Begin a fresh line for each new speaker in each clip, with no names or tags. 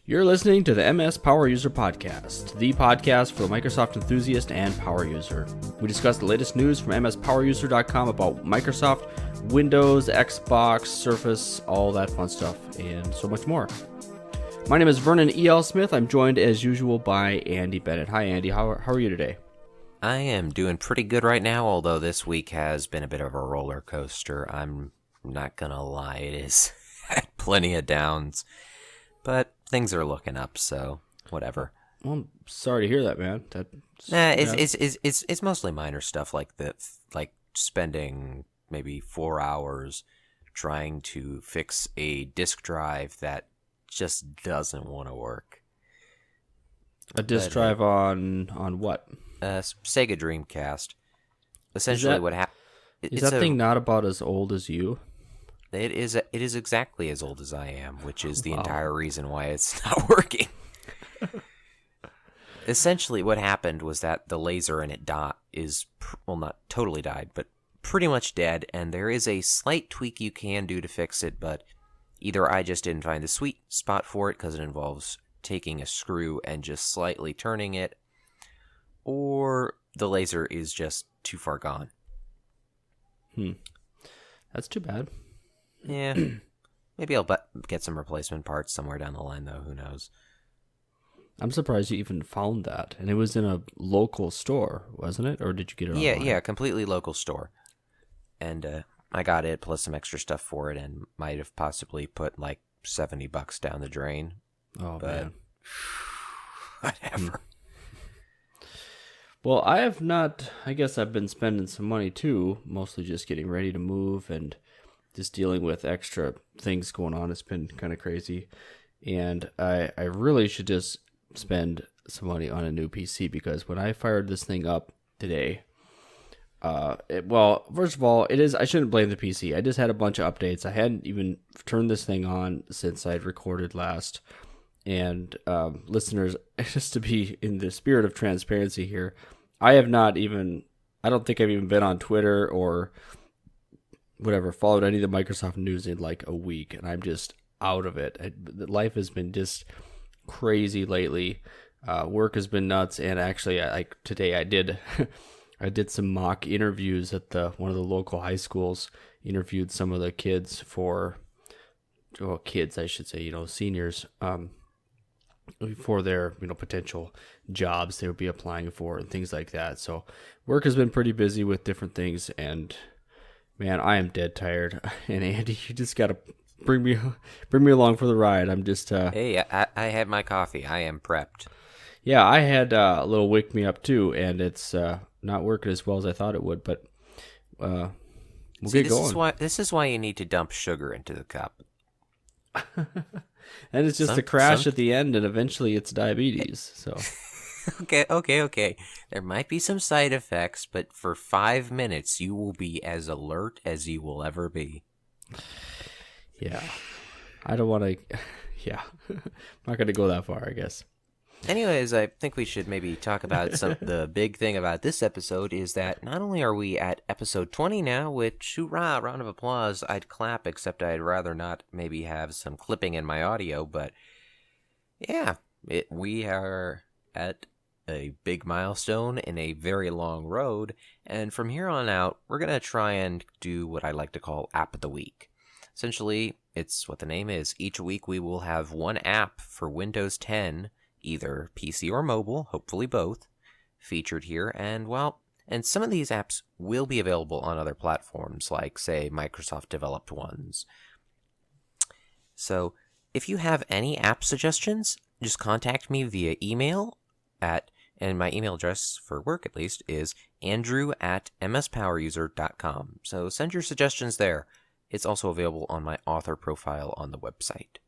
You're listening to the MSPoweruser Podcast, the podcast for the Microsoft enthusiast and power user. We discuss the latest news from MSPoweruser.com about Microsoft, Windows, Xbox, Surface, all that fun stuff, and so much more. My name is Vernon E. Smith. I'm joined as usual by Andy Bennett. Hi, Andy. How are you today?
I am doing pretty good right now, although this week has been a bit of a roller coaster. I'm not gonna lie, it is had plenty of downs, but things are looking up, so whatever.
Well, I'm sorry to hear that, man.
It's mostly minor stuff like spending maybe 4 hours trying to fix a disk drive that just doesn't want to work.
A disk drive on what?
Sega Dreamcast. Essentially, what happened?
Is that thing not about as old as you?
It is exactly as old as I am, which is the entire reason why it's not working. Essentially, what happened was that the laser in it not totally died, but pretty much dead, and there is a slight tweak you can do to fix it, but either I just didn't find the sweet spot for it because it involves taking a screw and just slightly turning it, or the laser is just too far gone.
That's too bad.
Yeah, maybe I'll get some replacement parts somewhere down the line, though. Who knows?
I'm surprised you even found that. And it was in a local store, wasn't it? Or did you get it online?
Yeah, completely local store. And I got it, plus some extra stuff for it, and might have possibly put like $70 down the drain.
Oh,
but
man.
Whatever.
Well, I guess I've been spending some money too, mostly just getting ready to move and just dealing with extra things going on. It's been kind of crazy. And I really should just spend some money on a new PC, because when I fired this thing up today, first of all, I shouldn't blame the PC. I just had a bunch of updates. I hadn't even turned this thing on since I'd recorded last. And listeners, just to be in the spirit of transparency here, I don't think I've even been on Twitter or whatever, followed any of the Microsoft news in like a week, and I'm just out of it. Life has been just crazy lately. Work has been nuts, and actually, today I did I did some mock interviews at one of the local high schools. Interviewed some of the kids kids, I should say, seniors, for their potential jobs they would be applying for and things like that. So work has been pretty busy with different things, and man, I am dead tired. And Andy, you just gotta bring me along for the ride. I'm just
Hey, I had my coffee. I am prepped.
Yeah, I had a little wake me up too, and it's not working as well as I thought it would, but we'll get going.
This is why you need to dump sugar into the cup.
And it's just a crash at the end, and eventually it's diabetes. So
Okay. There might be some side effects, but for 5 minutes, you will be as alert as you will ever be.
Yeah. I don't want to... Yeah. I'm not going to go that far, I guess.
Anyways, I think we should maybe talk about the big thing about this episode is that not only are we at episode 20 now, which, hoorah, round of applause, I'd clap, except I'd rather not maybe have some clipping in my audio, but yeah, we are at a big milestone in a very long road, and from here on out, we're going to try and do what I like to call App of the Week. Essentially, it's what the name is. Each week we will have one app for Windows 10, either PC or mobile, hopefully both, featured here, and some of these apps will be available on other platforms, like, say, Microsoft-developed ones. So, if you have any app suggestions, just contact me via email and my email address, for work at least, is andrew@mspoweruser.com. So send your suggestions there. It's also available on my author profile on the website.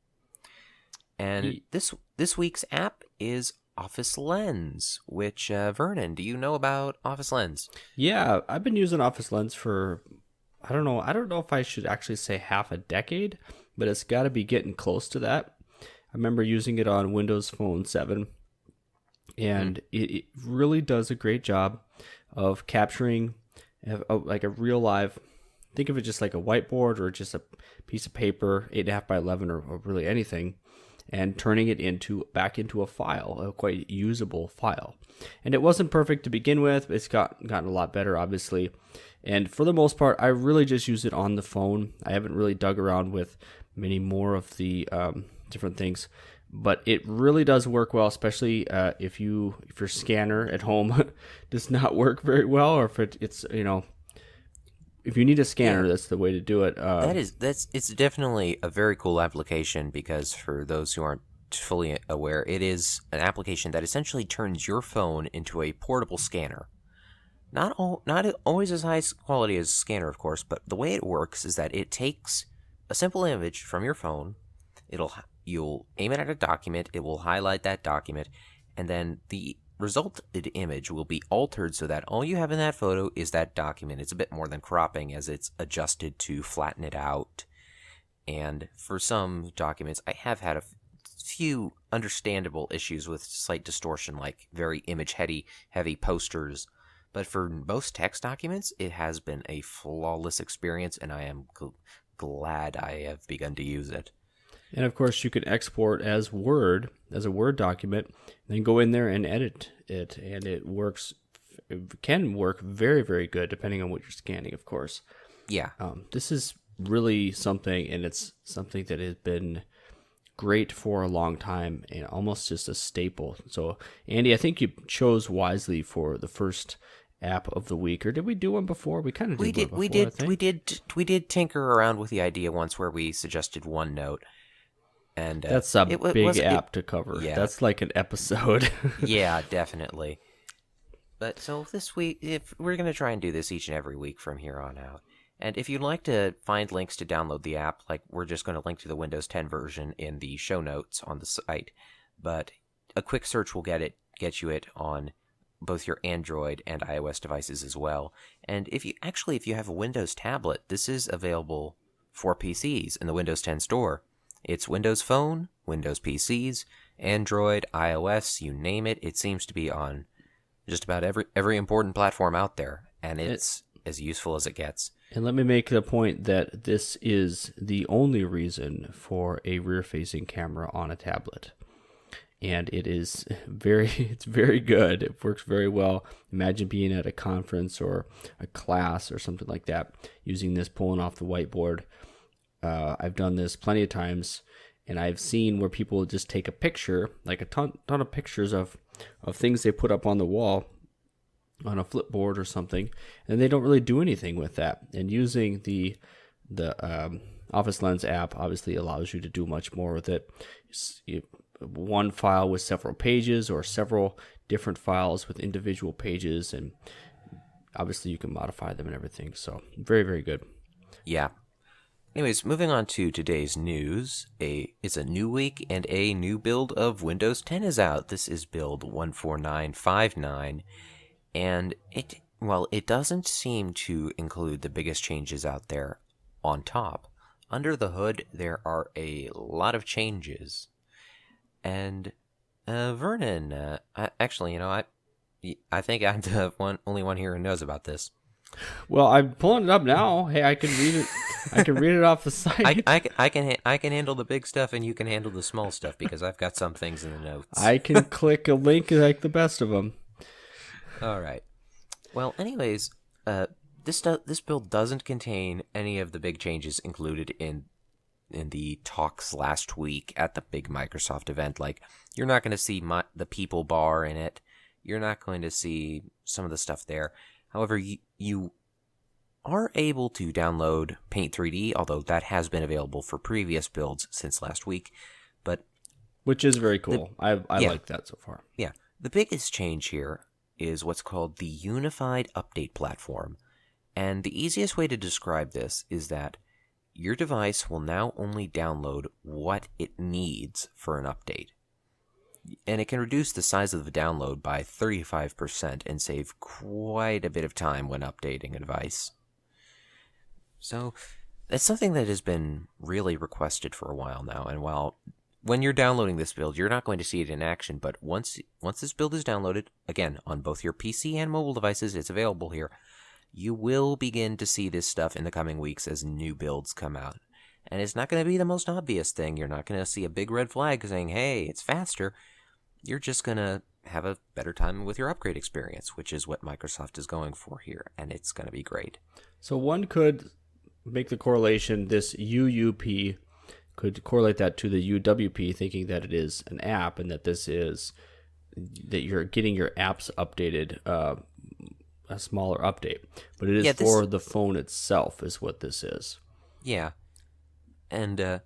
And this week's app is Office Lens, which, Vernon, do you know about Office Lens?
Yeah, I've been using Office Lens for, I don't know if I should actually say half a decade, but it's got to be getting close to that. I remember using it on Windows Phone 7, and it really does a great job of capturing like a real live, think of it just like a whiteboard or just a piece of paper, 8.5 by 11 or really anything, and turning it back into a file, a quite usable file. And it wasn't perfect to begin with, but it's gotten a lot better, obviously. And for the most part, I really just use it on the phone. I haven't really dug around with many more of the different things, but it really does work well, especially if your scanner at home does not work very well, or if it's if you need a scanner, that's the way to do it.
It's definitely a very cool application, because for those who aren't fully aware, it is an application that essentially turns your phone into a portable scanner. Not always as high quality as a scanner, of course, but the way it works is that it takes a simple image from your phone. You'll aim it at a document, it will highlight that document, and then the resulted image will be altered so that all you have in that photo is that document. It's a bit more than cropping, as it's adjusted to flatten it out. And for some documents, I have had a few understandable issues with slight distortion, like very image-heavy posters. But for most text documents, it has been a flawless experience, and I am glad I have begun to use it.
And of course, you can export as a Word document, then go in there and edit it, and it can work very, very good, depending on what you're scanning, of course.
Yeah.
This is really something, and it's something that has been great for a long time, and almost just a staple. So, Andy, I think you chose wisely for the first app of the week, or did we do one before? We kind of did.
We did tinker around with the idea once, where we suggested OneNote. And
that's a big app to cover. Yeah. That's like an episode.
Yeah, definitely. But so this week, if we're going to try and do this each and every week from here on out. And if you'd like to find links to download the app, like we're just going to link to the Windows 10 version in the show notes on the site. But a quick search will get you it on both your Android and iOS devices as well. And if you have a Windows tablet, this is available for PCs in the Windows 10 store. It's Windows Phone, Windows PCs, Android, iOS, you name it. It seems to be on just about every important platform out there, and it's as useful as it gets.
And let me make the point that this is the only reason for a rear-facing camera on a tablet. And it's very good. It works very well. Imagine being at a conference or a class or something like that, using this, pulling off the whiteboard. I've done this plenty of times, and I've seen where people just take a picture, like a ton of pictures of things they put up on the wall on a flipboard or something, and they don't really do anything with that. And using the Office Lens app obviously allows you to do much more with it. One file with several pages, or several different files with individual pages, and obviously you can modify them and everything. So very, very good.
Yeah. Anyways, moving on to today's news. It's a new week, and a new build of Windows 10 is out. This is build 14959, and it doesn't seem to include the biggest changes out there on top. Under the hood, there are a lot of changes. And Vernon, I think I'm the only one here who knows about this.
Well, I'm pulling it up now. Hey, I can read it. I can read it off the site.
I can handle the big stuff, and you can handle the small stuff, because I've got some things in the notes.
I can click a link like the best of them.
All right. Well, anyways, this build doesn't contain any of the big changes included in the talks last week at the big Microsoft event. Like, you're not going to see the people bar in it. You're not going to see some of the stuff there. However, you are able to download Paint 3D, although that has been available for previous builds since last week.
Which is very cool. I like that so far.
Yeah. The biggest change here is what's called the Unified Update Platform. And the easiest way to describe this is that your device will now only download what it needs for an update. And it can reduce the size of the download by 35% and save quite a bit of time when updating a device. So that's something that has been really requested for a while now. And when you're downloading this build, you're not going to see it in action. But once this build is downloaded, again, on both your PC and mobile devices, it's available here. You will begin to see this stuff in the coming weeks as new builds come out. And it's not going to be the most obvious thing. You're not going to see a big red flag saying, hey, it's faster. You're just going to have a better time with your upgrade experience, which is what Microsoft is going for here, and it's going to be great.
So one could make the correlation, this UUP could correlate that to the UWP, thinking that it is an app and that this is, that you're getting your apps updated, a smaller update. But it is for the phone itself is what this is. Yeah.
And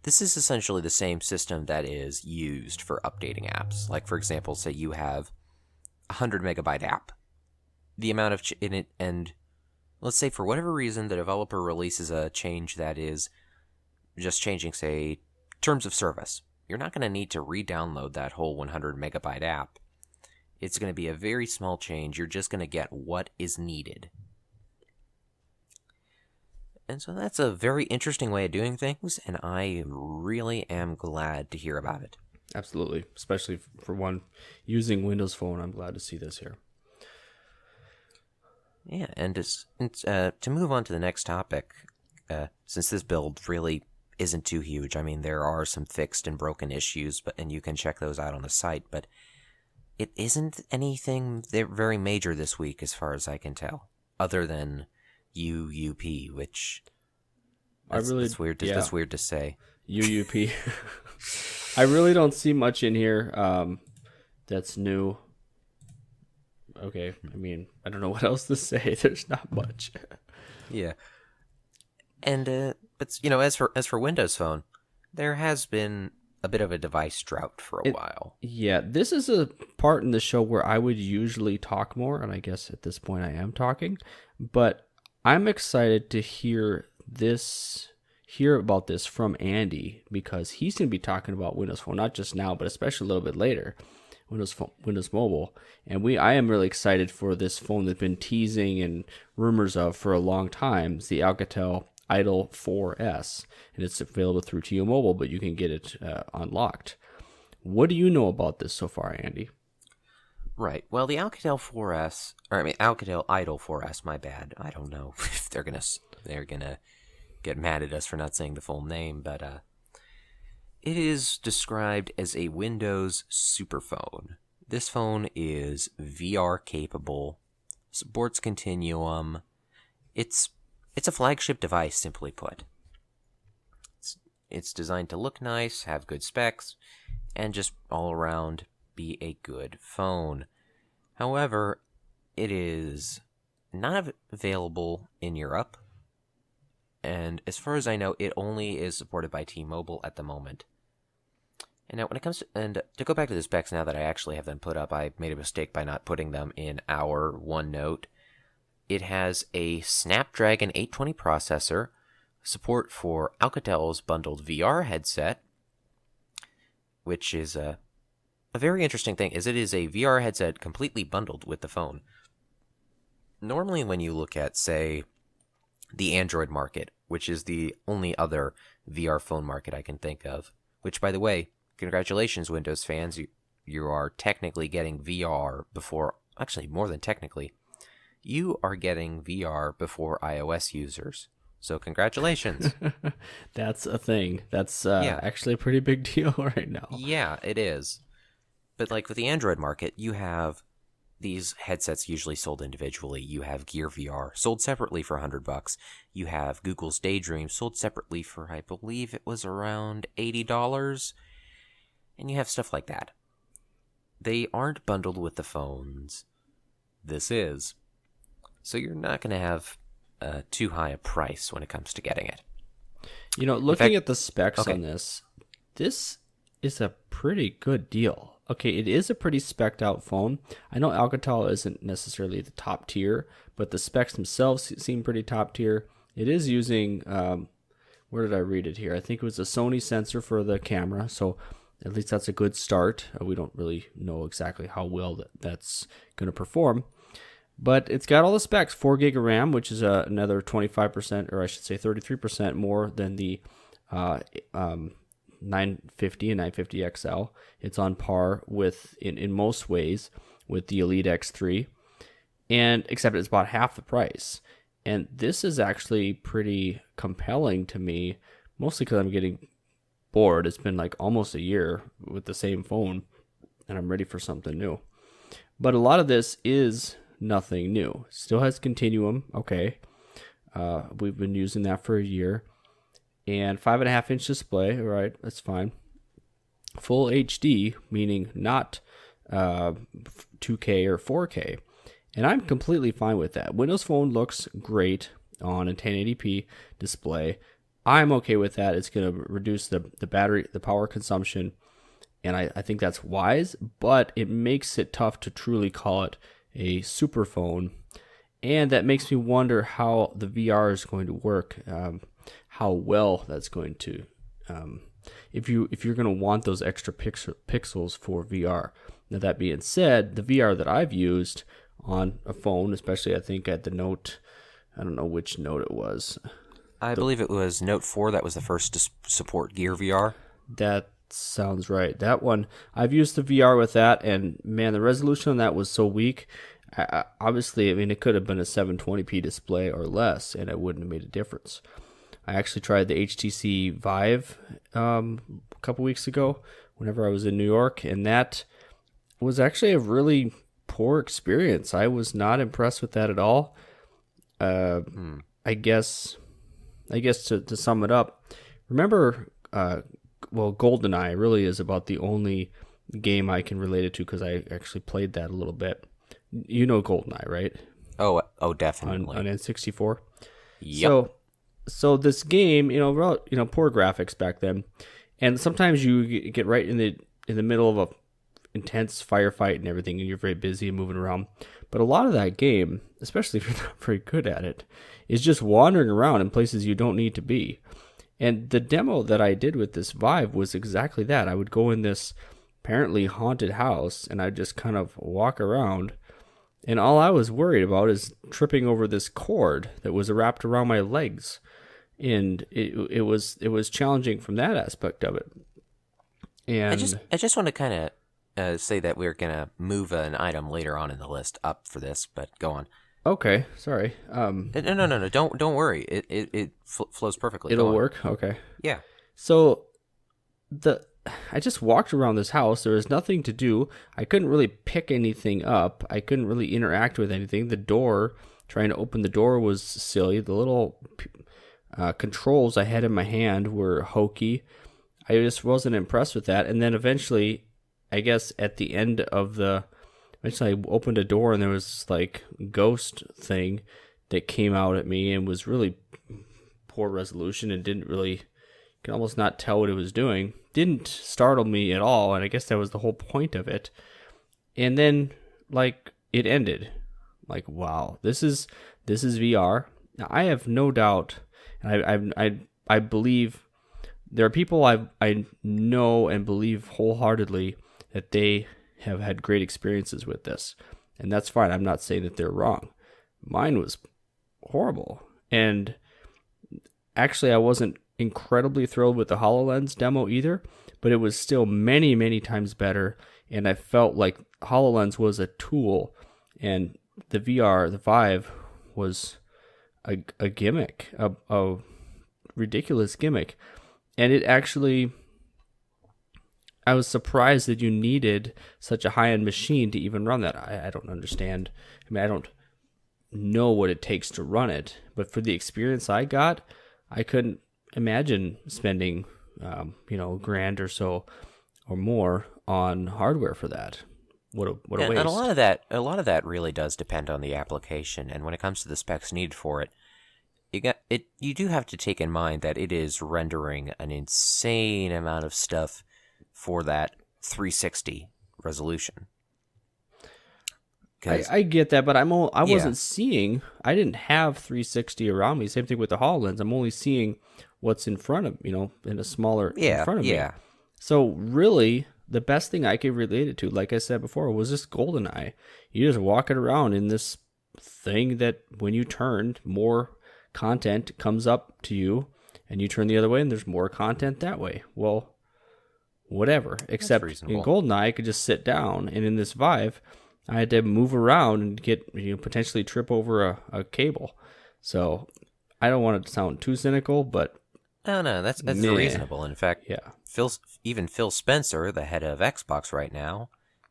this is essentially the same system that is used for updating apps. Like, for example, say you have a 100 megabyte app. The amount of in it, and let's say for whatever reason the developer releases a change that is just changing, say, terms of service. You're not going to need to re-download that whole 100 megabyte app. It's going to be a very small change. You're just going to get what is needed. And so that's a very interesting way of doing things, and I really am glad to hear about it.
Absolutely. Especially for one using Windows Phone, I'm glad to see this here.
Yeah, and to move on to the next topic, since this build really isn't too huge, I mean, there are some fixed and broken issues, and you can check those out on the site, but it isn't anything very major this week as far as I can tell, other than UUP, which that's weird to say.
UUP. I really don't see much in here that's new. Okay, I mean, I don't know what else to say. There's not much.
Yeah. And but as for Windows Phone, there has been a bit of a device drought for a while.
Yeah, this is a part in the show where I would usually talk more, and I guess at this point I am talking, but I'm excited to hear about this from Andy, because he's going to be talking about Windows Phone, not just now, but especially a little bit later, Windows Mobile. And I am really excited for this phone that's been teasing and rumors of for a long time. It's the Alcatel Idol 4S, and it's available through TU Mobile, but you can get it unlocked. What do you know about this so far, Andy?
Right. Well, the Alcatel Idol 4S, my bad. I don't know if they're gonna get mad at us for not saying the full name, but it is described as a Windows Superphone. This phone is VR capable, supports Continuum. It's a flagship device, simply put. It's designed to look nice, have good specs, and just all around be a good phone. However, it is not available in Europe, and as far as I know, it only is supported by T-Mobile at the moment. And now when it comes to go back to the specs, now that I actually have them put up, I made a mistake by not putting them in our OneNote. It has a Snapdragon 820 processor, support for Alcatel's bundled VR headset, which is a very interesting thing, is it is a VR headset completely bundled with the phone. Normally when you look at, say, the Android market, which is the only other VR phone market I can think of, which, by the way, congratulations, Windows fans, you are technically getting VR before, actually more than technically, you are getting VR before iOS users. So congratulations.
That's a thing. That's actually a pretty big deal right now.
Yeah, it is. But like with the Android market, you have these headsets usually sold individually. You have Gear VR sold separately for $100. You have Google's Daydream sold separately for, I believe it was around $80. And you have stuff like that. They aren't bundled with the phones. This is. So you're not going to have too high a price when it comes to getting it.
Looking at the specs on this is a pretty good deal. Okay, it is a pretty spec'd out phone. I know Alcatel isn't necessarily the top tier, but the specs themselves seem pretty top tier. It is using, where did I read it here? I think it was a Sony sensor for the camera, so at least that's a good start. We don't really know exactly how well that's going to perform. But it's got all the specs, 4 gig of RAM, which is another 25%, or I should say 33% more than the 950 and 950 XL. It's on par with, in most ways, with the Elite X3, and except it's about half the price. And this is actually pretty compelling to me, mostly because I'm getting bored. It's been like almost a year with the same phone, and I'm ready for something new. But a lot of this is nothing new. Still has Continuum, okay. We've been using that for a year. And 5.5-inch display, all right, that's fine. Full HD, meaning not 2K or 4K. And I'm completely fine with that. Windows Phone looks great on a 1080p display. I'm okay with that. It's going to reduce the battery, the power consumption, and I think that's wise, but it makes it tough to truly call it a superphone. And that makes me wonder how the VR is going to work, how well that's going to, if you're going to want those extra pixels for VR. Now, that being said, the VR that I've used on a phone, especially I think at the Note, I don't know which Note it was.
I believe it was Note 4 that was the first to support Gear VR.
That sounds right. That one, I've used the VR with that, and man, the resolution on that was so weak. Obviously, I mean, it could have been a 720p display or less, and it wouldn't have made a difference. I actually tried the HTC Vive a couple weeks ago whenever I was in New York, and that was actually a really poor experience. I was not impressed with that at all. I guess to sum it up, remember, GoldenEye really is about the only game I can relate it to because I actually played that a little bit. You know GoldenEye, right?
Oh, definitely.
On N64.
Yep.
So this game, poor graphics back then, and sometimes you get right in the middle of a intense firefight and everything, and you're very busy and moving around. But a lot of that game, especially if you're not very good at it, is just wandering around in places you don't need to be. And the demo that I did with this Vive was exactly that. I would go in this apparently haunted house, and I'd just kind of walk around, and all I was worried about is tripping over this cord that was wrapped around my legs. And it was challenging from that aspect of it. And
I just want to kind of say that we're going to move an item later on in the list up for this, but go on.
Okay, sorry.
No. Don't worry. It flows perfectly.
It'll work. Okay.
Yeah.
So I just walked around this house. There was nothing to do. I couldn't really pick anything up. I couldn't really interact with anything. The door, trying to open the door was silly. The little controls I had in my hand were hokey. I just wasn't impressed with that. And then eventually, I guess at the end of eventually I opened a door and there was this like ghost thing that came out at me and was really poor resolution and didn't really, you can almost not tell what it was doing. Didn't startle me at all, and I guess that was the whole point of it. And then like it ended. Like, wow, this is VR. Now, I have no doubt, and I believe there are people I know and believe wholeheartedly that they have had great experiences with this, and that's fine. I'm not saying that they're wrong. Mine was horrible, and actually I wasn't incredibly thrilled with the HoloLens demo either, but it was still many, many times better, and I felt like HoloLens was a tool, and the VR, the Vive, was a gimmick, a ridiculous gimmick, and it actually, I was surprised that you needed such a high-end machine to even run that. I don't understand. I mean, I don't know what it takes to run it, but for the experience I got, I couldn't imagine spending, $1,000 or so or more on hardware for that. What a waste.
And a lot of that really does depend on the application. And when it comes to the specs needed for it, you do have to take in mind that it is rendering an insane amount of stuff for that 360 resolution.
I get that, but I wasn't seeing. I didn't have 360 around me. Same thing with the HoloLens. I'm only seeing what's in front of in a smaller in front of me. So really, the best thing I could relate it to, like I said before, was this GoldenEye. You just walk it around in this thing that when you turn, more content comes up to you, and you turn the other way, and there's more content that way. Well, whatever. Except in GoldenEye, I could just sit down, and in this Vive, I had to move around and get potentially trip over a cable. So I don't want to sound too cynical, but
No, that's
meh.
reasonable. In fact,
Yeah.
Even Phil Spencer, the head of Xbox right now,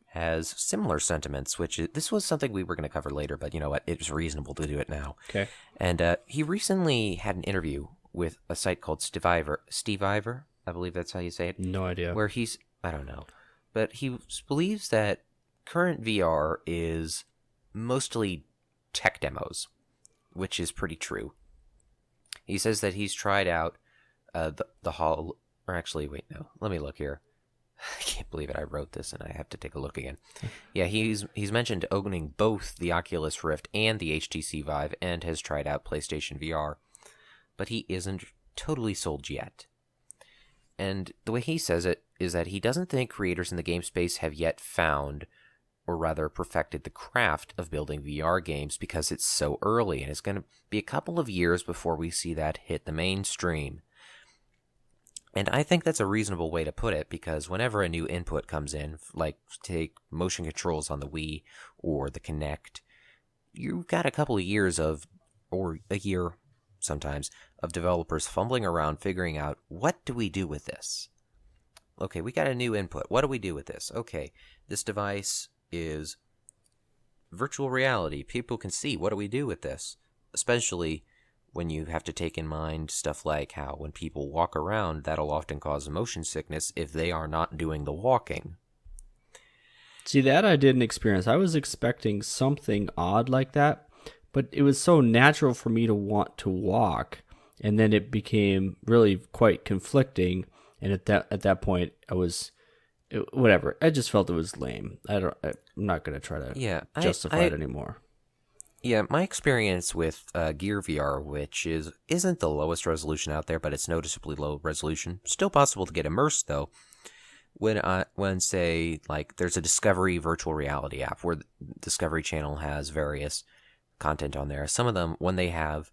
has similar sentiments, this was something we were going to cover later, but you know what? It was reasonable to do it now.
Okay.
And he recently had an interview with a site called Steve Ivor, I believe that's how you say it.
No idea.
Where I don't know, but he believes that current VR is mostly tech demos, which is pretty true. He says that he's tried out the Hall, or actually, wait, no, let me look here. I can't believe it. I wrote this and I have to take a look again. Yeah, he's mentioned owning both the Oculus Rift and the HTC Vive and has tried out PlayStation VR, but he isn't totally sold yet. And the way he says it is that he doesn't think creators in the game space have yet found, or rather perfected, the craft of building VR games because it's so early, and it's going to be a couple of years before we see that hit the mainstream. And I think that's a reasonable way to put it, because whenever a new input comes in, like take motion controls on the Wii or the Kinect, you've got a couple of years or a year sometimes, of developers fumbling around figuring out, what do we do with this? Okay, we got a new input. What do we do with this? Okay, this device is virtual reality. People can see. What do we do with this? Especially when you have to take in mind stuff like how when people walk around, that'll often cause motion sickness if they are not doing the walking.
See, that I didn't experience. I was expecting something odd like that, but it was so natural for me to want to walk, and then it became really quite conflicting. And at that point, whatever. I just felt it was lame. I'm not going to try to justify it anymore.
Yeah, my experience with Gear VR, which isn't the lowest resolution out there, but it's noticeably low resolution. Still possible to get immersed, though. When say, like, there's a Discovery virtual reality app where Discovery Channel has various content on there. Some of them, when they have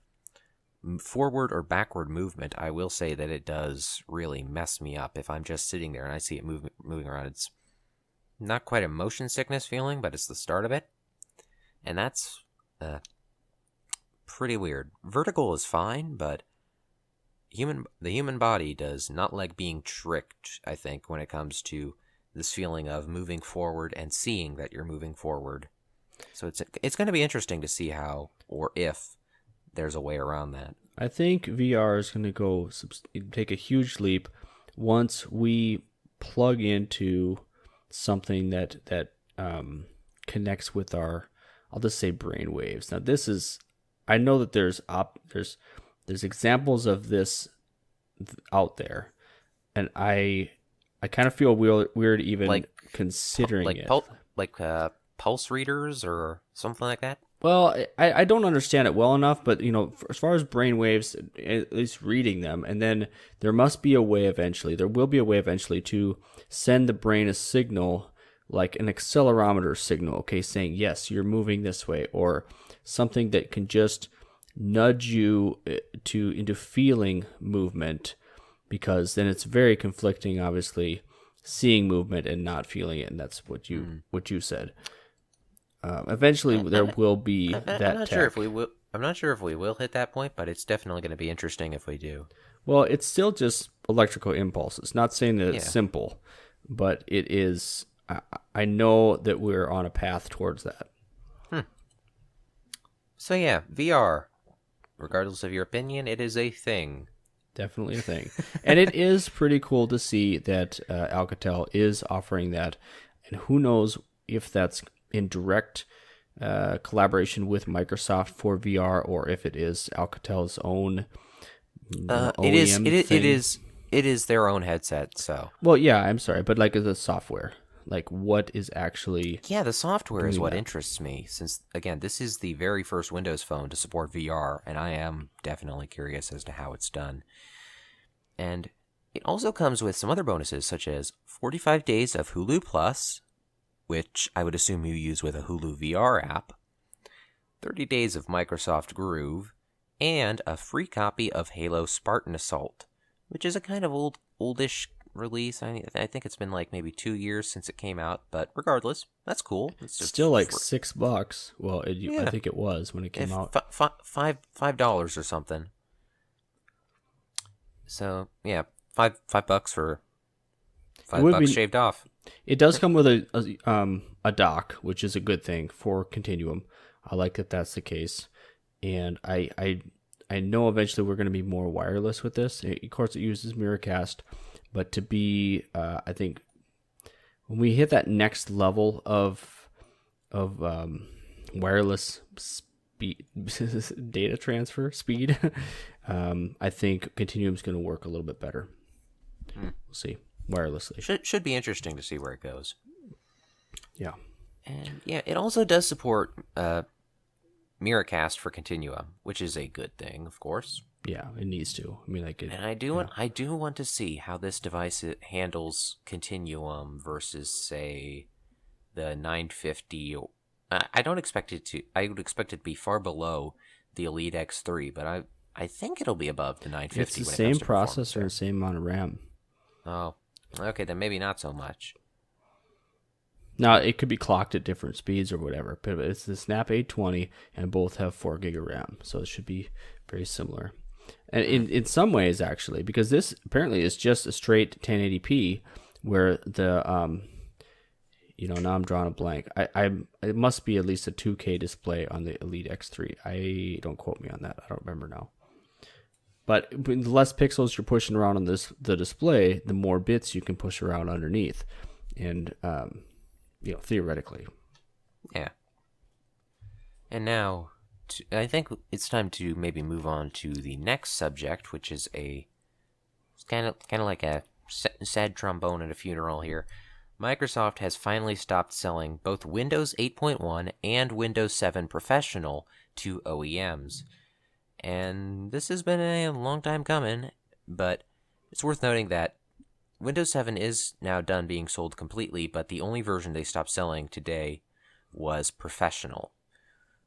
forward or backward movement, I will say that it does really mess me up. If I'm just sitting there and I see it moving around, it's not quite a motion sickness feeling, but it's the start of it. And that's pretty weird. Vertical is fine, but the human body does not like being tricked, I think, when it comes to this feeling of moving forward and seeing that you're moving forward. So it's going to be interesting to see how, or if, there's a way around that.
I think VR is going to take a huge leap once we plug into something that connects with our, I'll just say, brain waves. Now, I know that there's examples of this out there, and I kind of feel weird even considering it.
Pulse readers or something like that?
Well, I don't understand it well enough, but as far as brainwaves, at least reading them, and then there will be a way eventually to send the brain a signal, like an accelerometer signal, okay, saying, yes, you're moving this way, or something that can just nudge you into feeling movement, because then it's very conflicting, obviously, seeing movement and not feeling it, and that's what you said. Eventually, there will be that.
I'm not sure if we will hit that point, but it's definitely going to be interesting if we do.
Well, it's still just electrical impulses. Not saying that it's simple, but it is. I know that we're on a path towards that.
So yeah, VR. Regardless of your opinion, it is a thing.
Definitely a thing, and it is pretty cool to see that Alcatel is offering that, and who knows if that's in direct collaboration with Microsoft for VR, or if it is Alcatel's own OEM thing.
It is their own headset. So
well, yeah, I'm sorry, but like the software, like what is actually
the software is what interests me. Since again, this is the very first Windows phone to support VR, and I am definitely curious as to how it's done. And it also comes with some other bonuses, such as 45 days of Hulu Plus, which I would assume you use with a Hulu VR app, 30 days of Microsoft Groove, and a free copy of Halo Spartan Assault, which is a kind of oldish release. I think it's been like maybe 2 years since it came out, but regardless, that's cool. It's just
still like $6. Well,
Yeah.
I think it was when it came out.
$5 or something. So yeah, $5 for $5 shaved off.
It does come with a dock, which is a good thing for Continuum. I like that that's the case, and I know eventually we're going to be more wireless with this. Of course, it uses Miracast, but to be, I think, when we hit that next level of wireless speed, data transfer speed, I think Continuum's going to work a little bit better. We'll see wirelessly.
Should be interesting to see where it goes.
Yeah,
and yeah, it also does support Miracast for Continuum, which is a good thing, of course.
Yeah, it needs to. I mean, like,
and I do want to see how this device handles Continuum versus, say, the 950. I don't expect it to. I would expect it to be far below the Elite X3, but I think it'll be above the 950.
It's the same processor and same amount of RAM.
Oh, okay, then maybe not so much.
Now, it could be clocked at different speeds or whatever, but it's the Snap 820, and both have 4 gig of RAM, so it should be very similar. And in some ways, actually, because this apparently is just a straight 1080p, where the, now I'm drawing a blank. It must be at least a 2K display on the Elite X3. Don't quote me on that. I don't remember now. But the less pixels you're pushing around on the display, the more bits you can push around underneath. And, theoretically.
Yeah. And now, I think it's time to maybe move on to the next subject, which is it's kind of like a sad trombone at a funeral here. Microsoft has finally stopped selling both Windows 8.1 and Windows 7 Professional to OEMs. And this has been a long time coming, but it's worth noting that Windows 7 is now done being sold completely, but the only version they stopped selling today was Professional,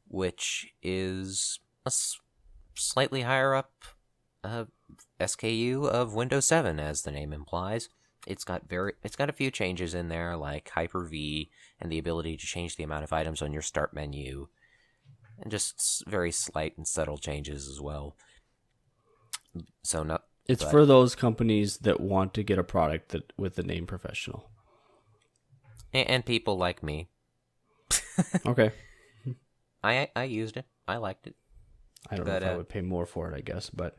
which is a slightly higher up SKU of Windows 7, as the name implies. It's got a few changes in there, like Hyper-V and the ability to change the amount of items on your start menu, and just very slight and subtle changes as well.
It's for those companies that want to get a product with the name Professional.
And people like me.
Okay.
I used it. I liked it.
I don't know if I would pay more for it, I guess, but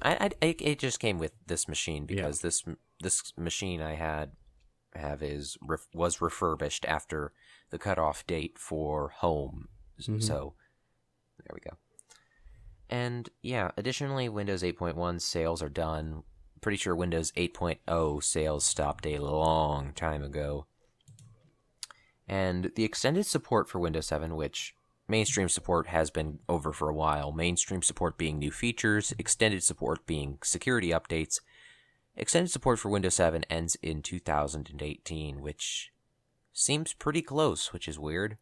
it just came with this machine because this machine I have was refurbished after the cutoff date for home. Mm-hmm. So there we go. And yeah, additionally, Windows 8.1 sales are done. Pretty sure Windows 8.0 sales stopped a long time ago. And the extended support for Windows 7, which mainstream support has been over for a while, mainstream support being new features, extended support being security updates, extended support for Windows 7 ends in 2018, which seems pretty close, which is weird.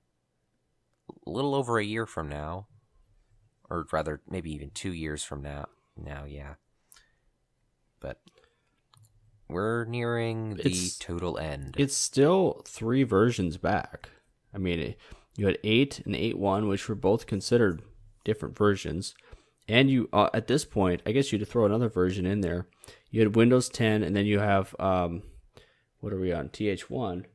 A little over a year from now. Or rather, maybe even 2 years from now, yeah. But we're nearing the total end.
It's still 3 versions back. I mean, you had 8 and 8.1, which were both considered different versions. And you, at this point, I guess you'd throw another version in there. You had Windows 10, and then you have, what are we on, TH1.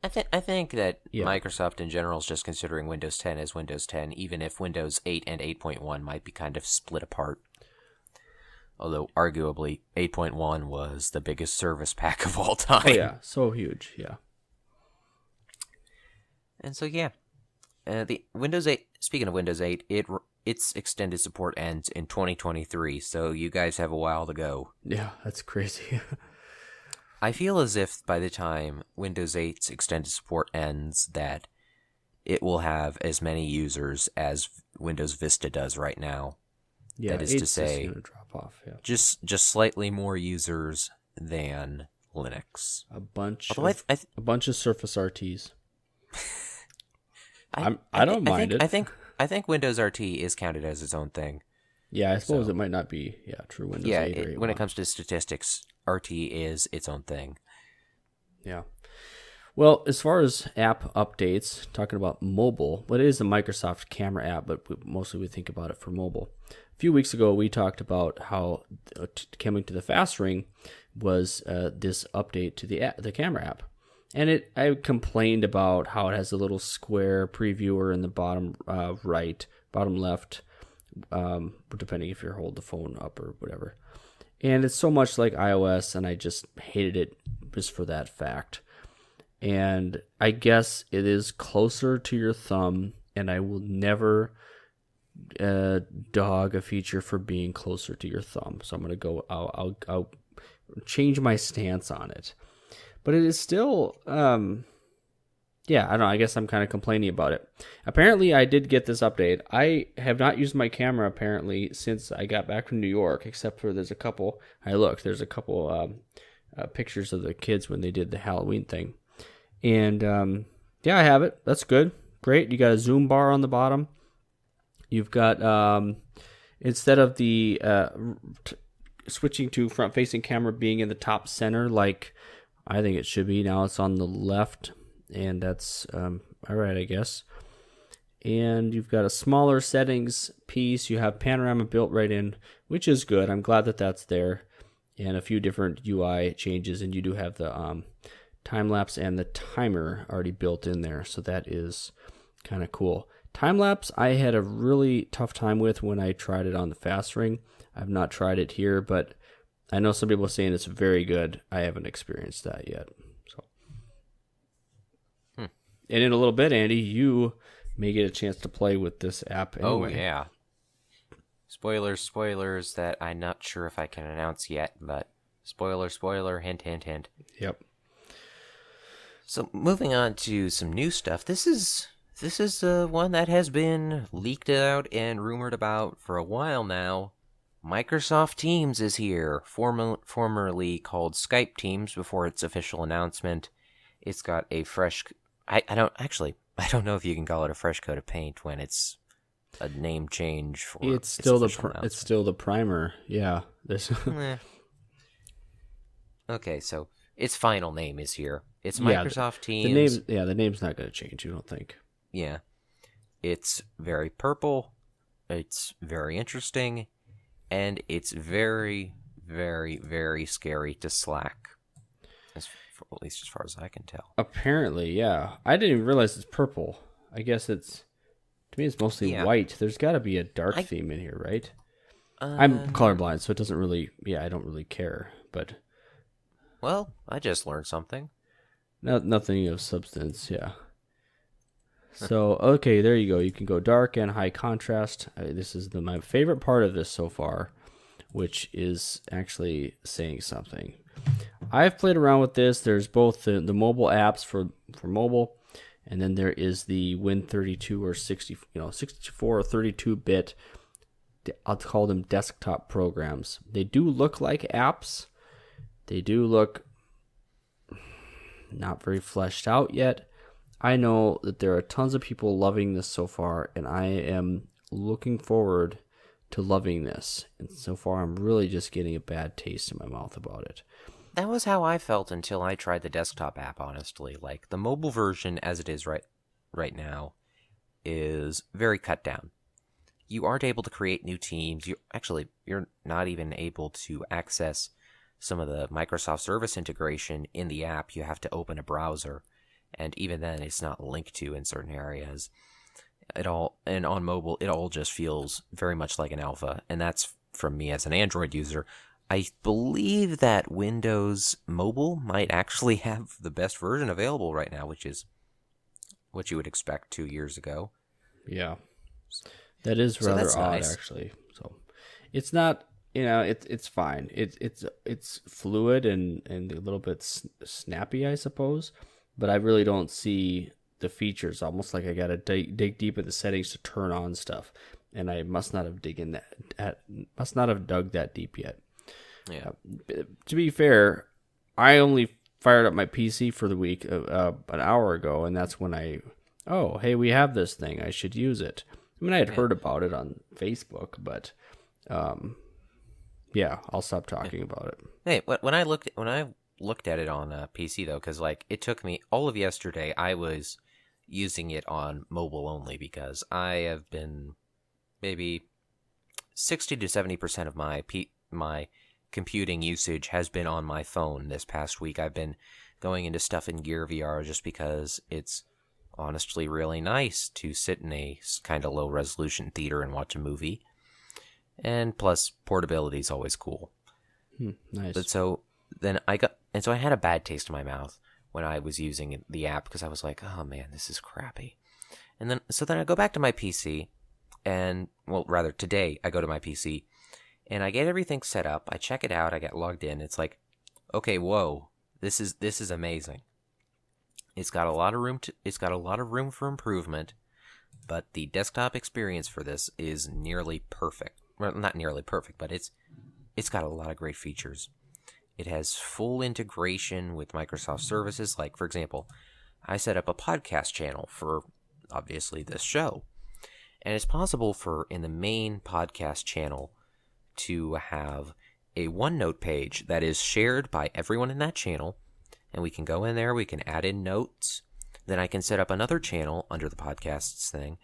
I think that Microsoft in general is just considering Windows 10 as Windows 10, even if Windows 8 and 8.1 might be kind of split apart. Although, arguably, 8.1 was the biggest service pack of all time.
Oh, yeah. So huge, yeah.
And so, yeah. The Windows 8, speaking of Windows 8, its extended support ends in 2023, so you guys have a while to go.
Yeah, that's crazy.
I feel as if by the time Windows 8's extended support ends, that it will have as many users as Windows Vista does right now.
Yeah,
that is to say,
gonna drop off. Yeah,
just slightly more users than Linux.
A bunch of Surface RTs. I don't mind it.
I think Windows RT is counted as its own thing.
Yeah, I suppose it might not be true Windows 8 or 8.
When it comes to statistics, RT is its own thing.
Yeah. Well, as far as app updates, talking about mobile, it is a Microsoft camera app, but mostly we think about it for mobile. A few weeks ago, we talked about how coming to the Fast Ring was this update to the camera app. And I complained about how it has a little square previewer in the bottom bottom left, depending if you hold the phone up or whatever. And it's so much like iOS, and I just hated it just for that fact. And I guess it is closer to your thumb, and I will never dog a feature for being closer to your thumb. So I'm going to go, I'll change my stance on it. But it is still, I don't know, I guess I'm kind of complaining about it. Apparently, I did get this update. I have not used my camera, apparently, since I got back from New York, except for there's a couple pictures of the kids when they did the Halloween thing. And, I have it. That's good. Great. You got a zoom bar on the bottom. You've got, instead of the switching to front-facing camera being in the top center, like I think it should be, now it's on the left. And that's all right, I guess. And you've got a smaller settings piece. You have panorama built right in, which is good. I'm glad that that's there. And a few different UI changes. And you do have the time-lapse and the timer already built in there. So that is kind of cool. Time-lapse, I had a really tough time with when I tried it on the Fast Ring. I've not tried it here, but I know some people are saying it's very good. I haven't experienced that yet. And in a little bit, Andy, you may get a chance to play with this app anyway.
Oh, yeah. Spoilers that I'm not sure if I can announce yet, but spoiler, hint.
Yep.
So moving on to some new stuff. This is one that has been leaked out and rumored about for a while now. Microsoft Teams is here, formerly called Skype Teams before its official announcement. It's got a fresh... I don't know if you can call it a fresh coat of paint when it's a name change for
it's still the primer. Yeah.
Okay, so its final name is here. It's Microsoft Teams.
The name's not going to change, you don't think?
Yeah. It's very purple. It's very interesting, and it's very, very, very scary to Slack. At least as far as I can tell.
Apparently, yeah. I didn't even realize it's purple. I guess to me it's mostly white. There's got to be a dark theme in here, right? I'm colorblind, so it doesn't really, I don't really care. But
well, I just learned something.
Nothing of substance, yeah. So, okay, there you go. You can go dark and high contrast. This is my favorite part of this so far, which is actually saying something. I've played around with this. There's both the mobile apps for mobile, and then there is the Win32 or 64 or 32-bit. I'll call them desktop programs. They do look like apps. They do look not very fleshed out yet. I know that there are tons of people loving this so far, and I am looking forward to loving this. And so far, I'm really just getting a bad taste in my mouth about it.
That was how I felt until I tried the desktop app, honestly. Like, the mobile version, as it is right now, is very cut down. You aren't able to create new teams. You're not even able to access some of the Microsoft Service integration in the app. You have to open a browser, and even then, it's not linked to in certain areas. And on mobile, it all just feels very much like an alpha, and that's from me as an Android user. I believe that Windows Mobile might actually have the best version available right now, which is what you would expect 2 years ago.
Yeah, that is rather odd, nice. Actually. So it's not, it's fine. It's fluid and a little bit snappy, I suppose. But I really don't see the features. Almost like I got to dig deep in the settings to turn on stuff, and I must not have dug that deep yet.
Yeah.
To be fair, I only fired up my PC for the week an hour ago, and that's when hey, we have this thing. I should use it. I mean, I had heard about it on Facebook, but yeah, I'll stop talking about it.
Hey, when I looked at it on a PC though, because like it took me all of yesterday, I was using it on mobile only because I have been maybe 60 to 70% of my computing usage has been on my phone this past week. I've been going into stuff in Gear VR just because it's honestly really nice to sit in a kind of low resolution theater and watch a movie. And plus, portability is always cool.
Nice.
But so I had a bad taste in my mouth when I was using the app because I was like, oh man, this is crappy. And then I go back to my PC and, well, rather today I go to my PC and I get everything set up. I check it out. I get logged in. It's like, okay, whoa, this is amazing. It's got a lot of room for improvement, but the desktop experience for this is nearly perfect. Well, not nearly perfect, but it's got a lot of great features. It has full integration with Microsoft services. Like, for example, I set up a podcast channel for, obviously, this show. And it's possible for, in the main podcast channel, to have a OneNote page that is shared by everyone in that channel. And we can go in there, we can add in notes. Then I can set up another channel under the podcasts thing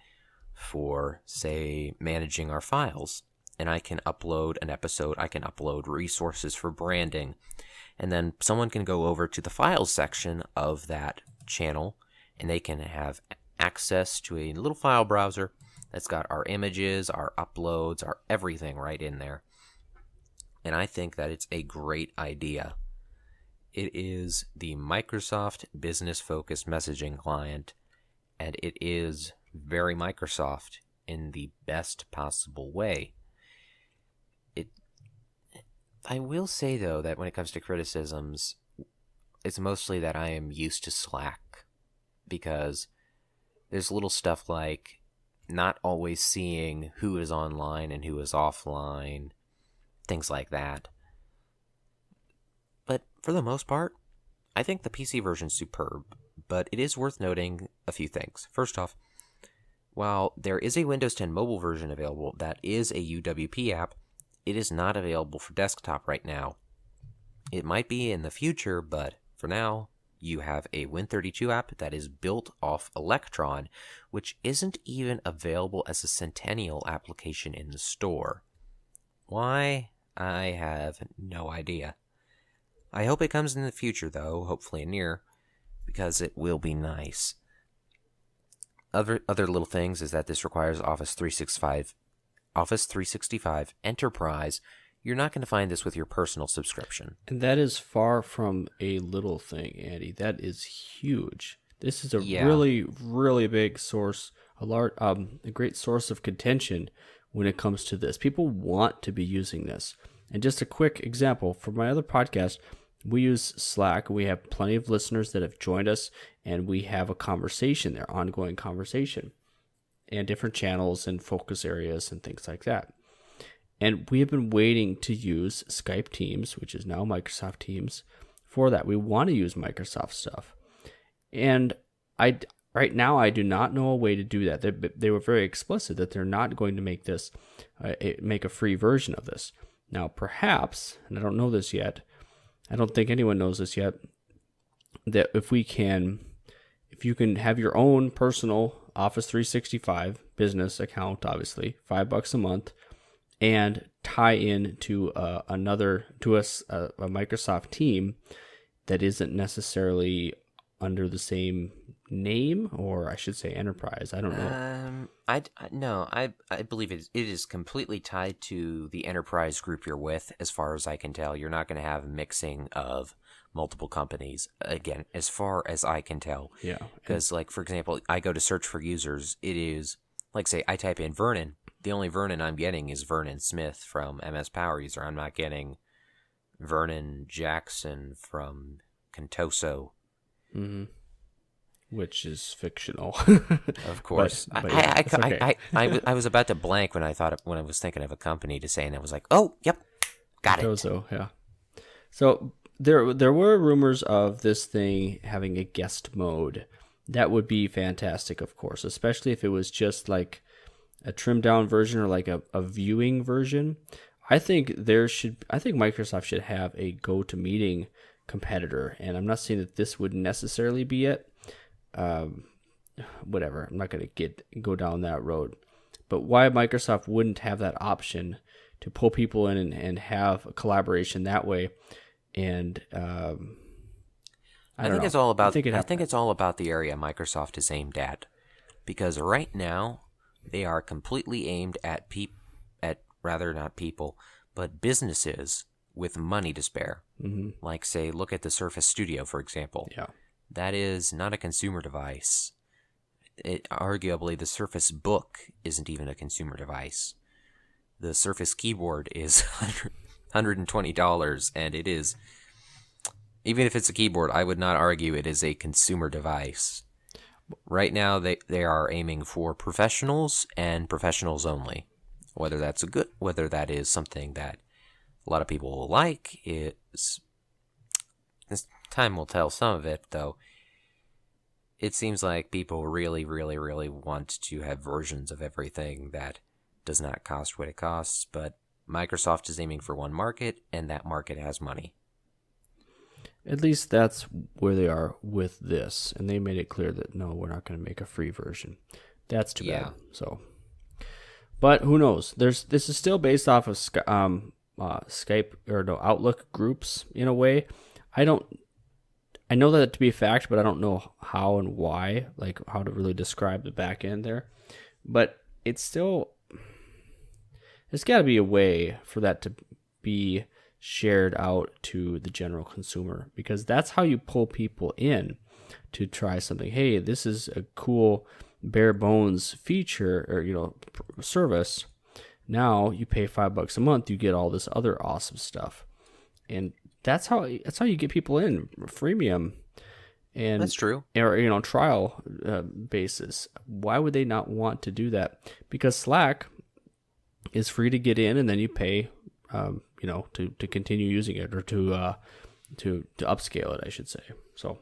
for, say, managing our files. And I can upload an episode, I can upload resources for branding, and then someone can go over to the files section of that channel, and they can have access to a little file browser that's got our images, our uploads, our everything right in there. And I think that it's a great idea. It is the Microsoft business-focused messaging client, and it is very Microsoft in the best possible way. I will say, though, that when it comes to criticisms, it's mostly that I am used to Slack, because there's little stuff like not always seeing who is online and who is offline, things like that. But for the most part, I think the PC version is superb, but it is worth noting a few things. First off, while there is a Windows 10 mobile version available that is a UWP app, it is not available for desktop right now. It might be in the future, but for now, you have a Win32 app that is built off Electron, which isn't even available as a Centennial application in the store. Why? I have no idea. I hope it comes in the future, though, hopefully near, because it will be nice. Other little things is that this requires Office 365 Enterprise. You're not going to find this with your personal subscription.
And that is far from a little thing, Andy. That is huge. This is a really, really big source, a great source of contention when it comes to this. People want to be using this. And just a quick example, for my other podcast, we use Slack. We have plenty of listeners that have joined us, and we have a conversation there, ongoing conversation, and different channels and focus areas and things like that. And we have been waiting to use Skype Teams, which is now Microsoft Teams, for that. We want to use Microsoft stuff. And right now, I do not know a way to do that. They were very explicit that they're not going to make this, make a free version of this. Now, perhaps, and I don't know this yet, I don't think anyone knows this yet, that if you can have your own personal Office 365 business account, obviously, $5 a month, and tie in to a Microsoft team that isn't necessarily under the same name, or I should say enterprise. I don't know.
I believe it is completely tied to the enterprise group you're with, as far as I can tell. You're not going to have mixing of multiple companies, again, as far as I can tell.
Yeah.
Because, like, for example, I go to search for users. It is, like, say, I type in Vernon. The only Vernon I'm getting is Vernon Smith from MSPoweruser. I'm not getting Vernon Jackson from Contoso.
Mm-hmm. Which is fictional.
Of course.
But yeah, it's okay.
I was about to blank when I was thinking of a company to say, and I was like, oh, yep, got it.
Contoso, yeah. So there were rumors of this thing having a guest mode. That would be fantastic, of course, especially if it was just like trimmed down version or like a viewing version. I think Microsoft should have a GoToMeeting competitor, and I'm not saying that this would necessarily be it. Whatever, I'm not going to go down that road. But why Microsoft wouldn't have that option to pull people in and have a collaboration that way, and I think
it's all about. I think it's all about the area Microsoft is aimed at, because right now they are completely aimed at not people, but businesses with money to spare.
Mm-hmm.
Like, say, look at the Surface Studio, for example.
Yeah,
that is not a consumer device. Arguably, the Surface Book isn't even a consumer device. The Surface keyboard is $120, and it is, even if it's a keyboard, I would not argue it is a consumer device. Right now, they are aiming for professionals and professionals only. Whether that is something that a lot of people will like, this time will tell some of it, though. It seems like people really, really, really want to have versions of everything that does not cost what it costs, but Microsoft is aiming for one market, and that market has money.
At least that's where they are with this, and they made it clear that no, we're not going to make a free version. That's too bad. So, but who knows? This is still based off of Skype or no Outlook groups in a way. I know that to be a fact, but I don't know how and why, like how to really describe the back end there. But it's still, there's got to be a way for that to be shared out to the general consumer, because that's how you pull people in to try something. Hey, this is a cool bare bones feature or service. Now you pay $5 a month, you get all this other awesome stuff, and that's how you get people in freemium. And
that's true.
Or trial basis. Why would they not want to do that? Because Slack is free to get in, and then you pay, to continue using it, or to upscale it, I should say. So,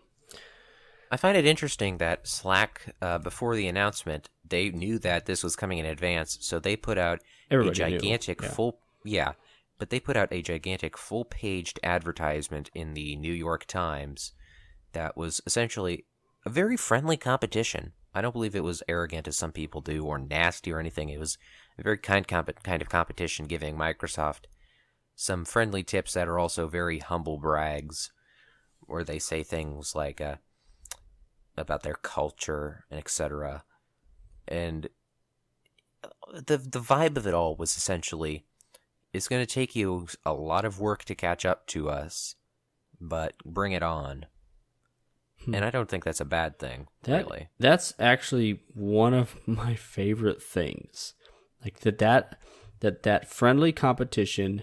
I find it interesting that Slack, before the announcement, they knew that this was coming in advance, so they put out a gigantic but they put out a gigantic full-paged advertisement in the New York Times that was essentially a very friendly competition. I don't believe it was arrogant as some people do, or nasty or anything. It was a very kind of competition, giving Microsoft some friendly tips that are also very humble brags, where they say things like about their culture and etc. And the vibe of it all was essentially, it's going to take you a lot of work to catch up to us, but bring it on. And I don't think that's a bad thing, really.
That's actually one of my favorite things. Like that friendly competition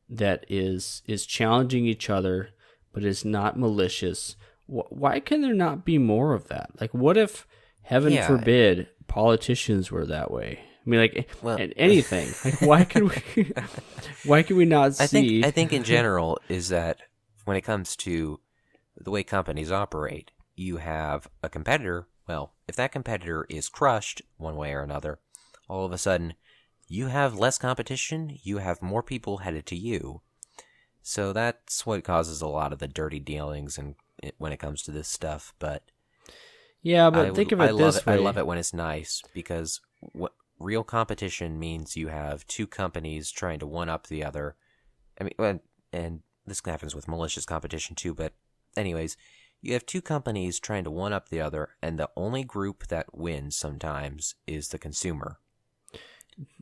that is challenging each other, but is not malicious. Why can there not be more of that? Like, what if, heaven forbid, politicians were that way? I mean, anything. Like, why can we not see?
I think in general is that when it comes to the way companies operate, you have a competitor. Well, if that competitor is crushed one way or another, all of a sudden you have less competition, you have more people headed to you. So that's what causes a lot of the dirty dealings and when it comes to this stuff. But
yeah, but think of it this way.
I love it when it's nice, because what real competition means you have two companies trying to one-up the other. I mean, and this happens with malicious competition too, but anyways, you have two companies trying to one-up the other, and the only group that wins sometimes is the consumer.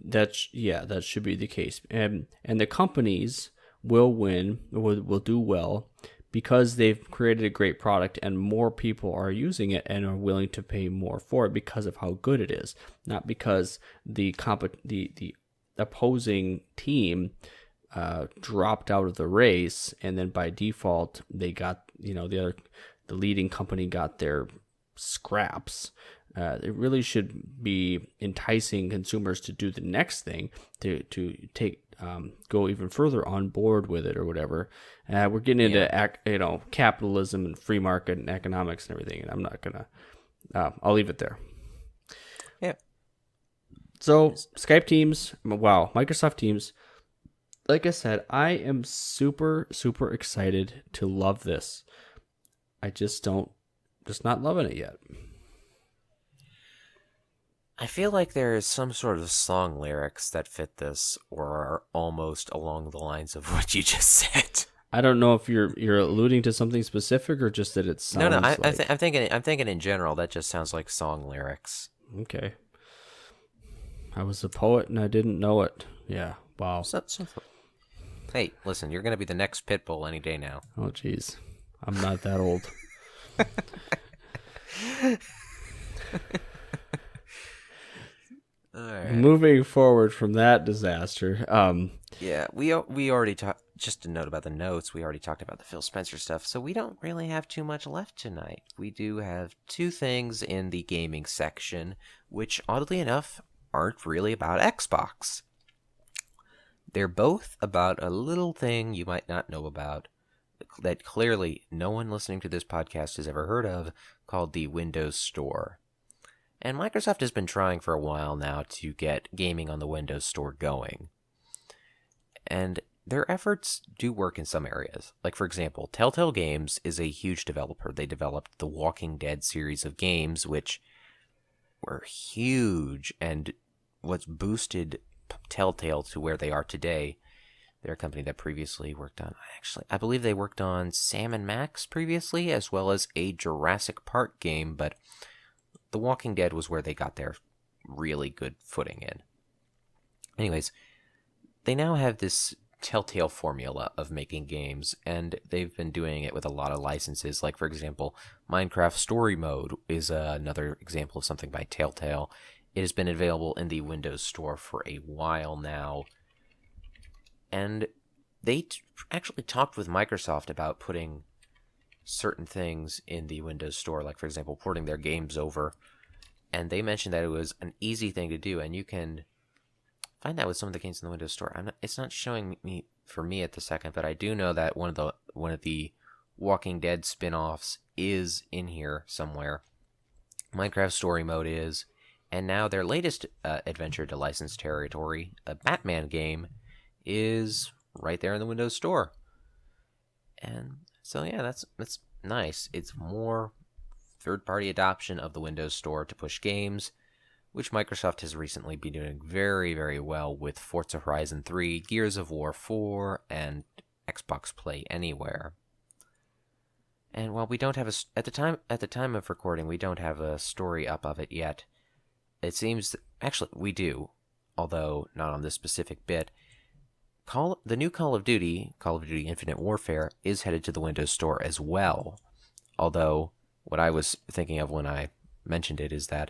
That should be the case. And the companies will win, will do well, because they've created a great product and more people are using it and are willing to pay more for it because of how good it is, not because the opposing team dropped out of the race and then by default they got the leading company got their scraps. It really should be enticing consumers to do the next thing, to take go even further on board with it or whatever. We're getting into capitalism and free market and economics and everything, and I'm not gonna. I'll leave it there.
Yeah.
So Skype Teams, wow, Microsoft Teams. Like I said, I am super, super excited to love this. I just not loving it yet.
I feel like there is some sort of song lyrics that fit this or are almost along the lines of what you just said.
I don't know if you're alluding to something specific or just that it sounds
No,
like...
I'm thinking in general that just sounds like song lyrics.
Okay. I was a poet and I didn't know it. Yeah, wow.
Hey, listen, you're going to be the next Pitbull any day now.
Oh, jeez. I'm not that old.
All right.
Moving forward from that disaster.
Yeah, we already talked. Just a note about the notes. We already talked about the Phil Spencer stuff, so we don't really have too much left tonight. We do have two things in the gaming section, which oddly enough aren't really about Xbox. They're both about a little thing you might not know about that clearly no one listening to this podcast has ever heard of, called the Windows Store. And Microsoft has been trying for a while now to get gaming on the Windows Store going. And their efforts do work in some areas. Like, for example, Telltale Games is a huge developer. They developed the Walking Dead series of games, which were huge and what's boosted Telltale to where they are today. They're a company that previously worked on, I believe they worked on Sam & Max previously, as well as a Jurassic Park game, but The Walking Dead was where they got their really good footing in. Anyways, they now have this Telltale formula of making games, and they've been doing it with a lot of licenses. Like, for example, Minecraft Story Mode is another example of something by Telltale. It has been available in the Windows Store for a while now. And they actually talked with Microsoft about putting certain things in the Windows Store, like, for example, porting their games over. And they mentioned that it was an easy thing to do, and you can find that with some of the games in the Windows Store. It's not showing me for me at the second, but I do know that one of the Walking Dead spin-offs is in here somewhere. Minecraft Story Mode is, and now their latest adventure to licensed territory, a Batman game, is right there in the Windows Store. And so yeah, that's nice. It's more third-party adoption of the Windows Store to push games, which Microsoft has recently been doing very, very well with Forza Horizon 3, Gears of War 4, and Xbox Play Anywhere. And while we don't have at the time of recording, we don't have a story up of it yet. It seems actually we do, although not on this specific bit. The new Call of Duty Infinite Warfare, is headed to the Windows Store as well. Although what I was thinking of when I mentioned it is that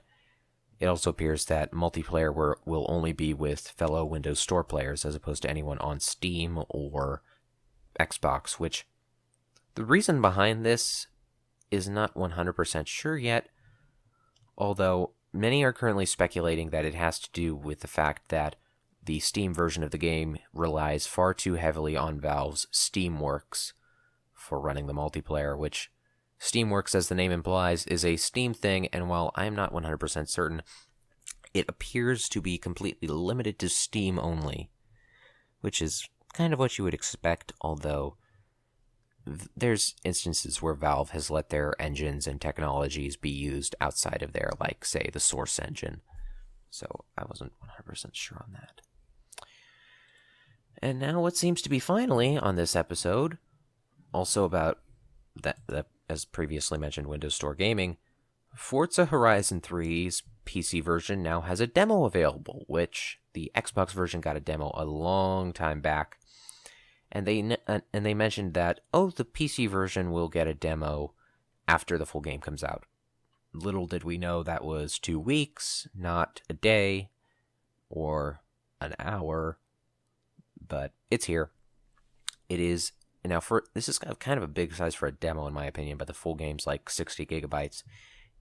it also appears that multiplayer will only be with fellow Windows Store players as opposed to anyone on Steam or Xbox, which the reason behind this is not 100% sure yet, although many are currently speculating that it has to do with the fact that the Steam version of the game relies far too heavily on Valve's Steamworks for running the multiplayer, which Steamworks, as the name implies, is a Steam thing, and while I'm not 100% certain, it appears to be completely limited to Steam only, which is kind of what you would expect, although there's instances where Valve has let their engines and technologies be used outside of there, like, say, the Source engine. So I wasn't 100% sure on that. And now what seems to be finally on this episode, also about that as previously mentioned, Windows Store gaming, Forza Horizon 3's PC version now has a demo available, which the Xbox version got a demo a long time back. And they mentioned that, the PC version will get a demo after the full game comes out. Little did we know that was 2 weeks, not a day or an hour, but it's here. It is now this is kind of a big size for a demo in my opinion, but the full game's like 60 gigabytes.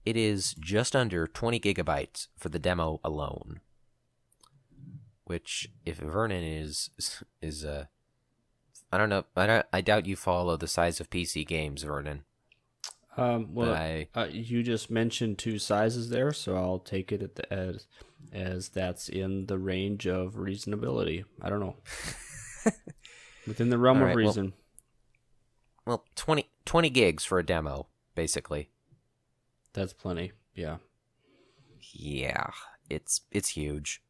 It is just under 20 gigabytes for the demo alone, which if Vernon is I don't know, I doubt you follow the size of PC games, Vernon.
You just mentioned two sizes there, so I'll take it as as that's in the range of reasonability. I don't know. Within the realm of reason.
Well, 20 gigs for a demo, basically.
That's plenty, yeah.
Yeah, it's huge.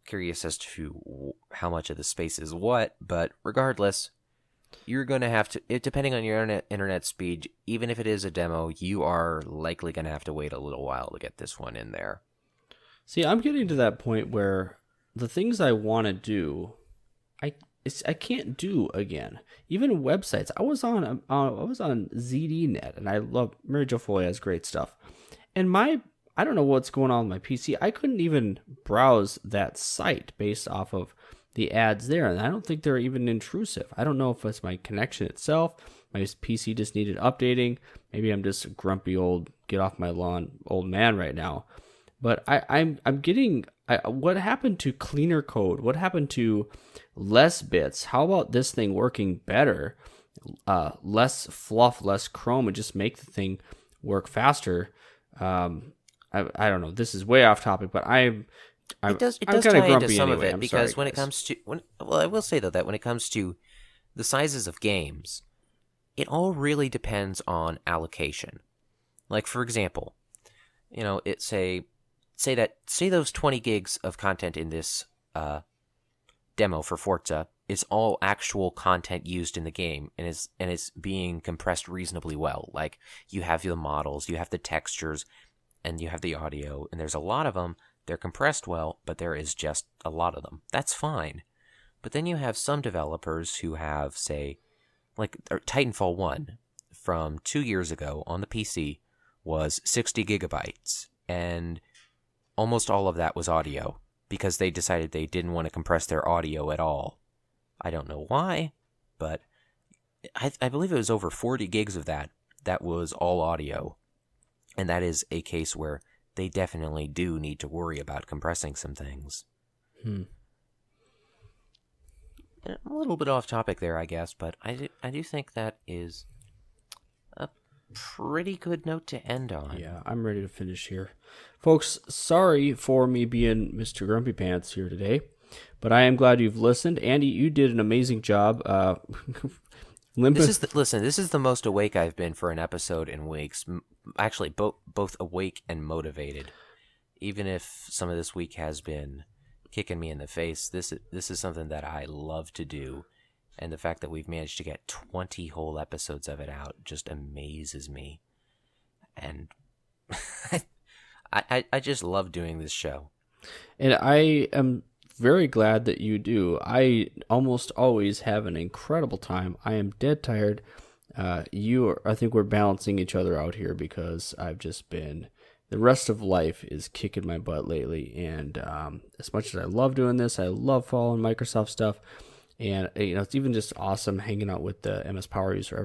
Curious as to how much of the space is what, but regardless, you're going to have to, depending on your internet speed, even if it is a demo, you are likely going to have to wait a little while to get this one in there.
See, I'm getting to that point where the things I want to do, I can't do again. Even websites. I was on ZDNet, and I love Mary Jo Foy has great stuff. And I don't know what's going on with my PC. I couldn't even browse that site based off of the ads there, and I don't think they're even intrusive. I don't know if it's my connection itself. My PC just needed updating. Maybe I'm just a grumpy old get off my lawn old man right now. But I'm getting what happened to cleaner code? What happened to less bits? How about this thing working better? Less fluff, less chrome, and just make the thing work faster. I don't know. This is way off topic, but it does
tie into some of it because when it comes to I will say though that when it comes to the sizes of games, it all really depends on allocation. Like for example, say those 20 gigs of content in this demo for Forza is all actual content used in the game and is being compressed reasonably well. Like you have the models, you have the textures, and you have the audio, and there's a lot of them. They're compressed well, but there is just a lot of them. That's fine. But then you have some developers who have, say, like Titanfall 1 from 2 years ago on the PC was 60 gigabytes, and almost all of that was audio because they decided they didn't want to compress their audio at all. I don't know why, but I believe it was over 40 gigs of that was all audio. And that is a case where they definitely do need to worry about compressing some things. A little bit off topic there, I guess, but I do think that is a pretty good note to end on.
Yeah, I'm ready to finish here. Folks, sorry for me being Mr. Grumpy Pants here today, but I am glad you've listened. Andy, you did an amazing job.
This is the most awake I've been for an episode in weeks. Actually, both awake and motivated. Even if some of this week has been kicking me in the face, this is something that I love to do, and the fact that we've managed to get 20 whole episodes of it out just amazes me. And I just love doing this show.
And I am very glad that you do. I almost always have an incredible time. I am dead tired. I think we're balancing each other out here because I've just been, the rest of life is kicking my butt lately. And as much as I love doing this, I love following Microsoft stuff. And it's even just awesome hanging out with the MSPoweruser,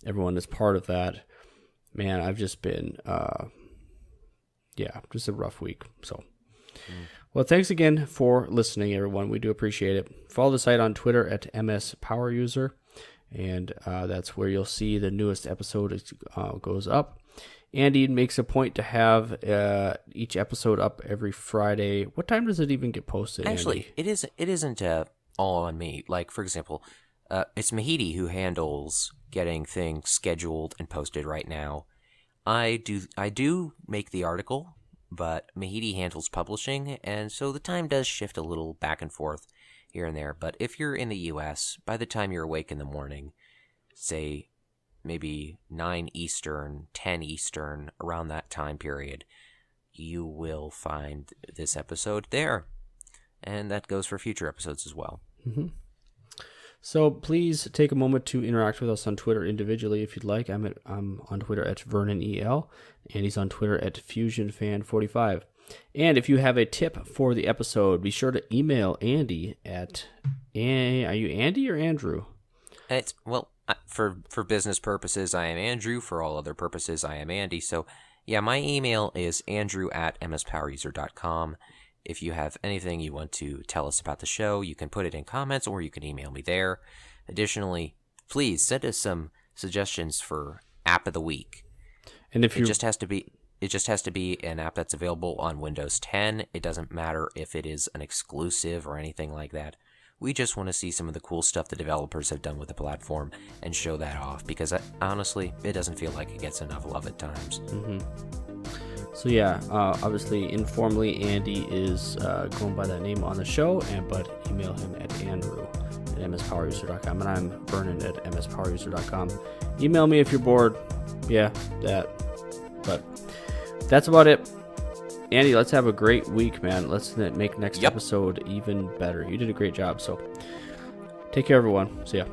everyone that's part of that. Man, I've just been, just a rough week. So. Well, thanks again for listening, everyone. We do appreciate it. Follow the site on Twitter at MSPoweruser, and that's where you'll see the newest episode goes up. Andy makes a point to have each episode up every Friday. What time does it even get posted,
Actually,
Andy?
it isn't all on me. Like, for example, it's Mahidi who handles getting things scheduled and posted right now. I do make the article, but Mahidi handles publishing, and so the time does shift a little back and forth here and there. But if you're in the U.S., by the time you're awake in the morning, say maybe 9 Eastern, 10 Eastern, around that time period, you will find this episode there. And that goes for future episodes as well.
Mm-hmm. So please take a moment to interact with us on Twitter individually if you'd like. I'm on Twitter at Vernon E. and he's on Twitter at FusionFan45. And if you have a tip for the episode, be sure to email Andy at, are you Andy or Andrew?
For business purposes, I am Andrew. For all other purposes, I am Andy. So, yeah, my email is andrew@mspoweruser.com. If you have anything you want to tell us about the show, you can put it in comments or you can email me there. Additionally, please send us some suggestions for app of the week.
And if
it just has to be It just has to be an app that's available on Windows 10. It doesn't matter if it is an exclusive or anything like that. We just want to see some of the cool stuff the developers have done with the platform and show that off, because honestly, it doesn't feel like it gets enough love at times.
So yeah, obviously, informally, Andy is going by that name on the show, but email him at andrew@mspoweruser.com, and I'm Vernon at MSPoweruser.com. Email me if you're bored. Yeah, that. But that's about it. Andy, let's have a great week, man. Let's make next episode even better. You did a great job, so take care, everyone. See ya.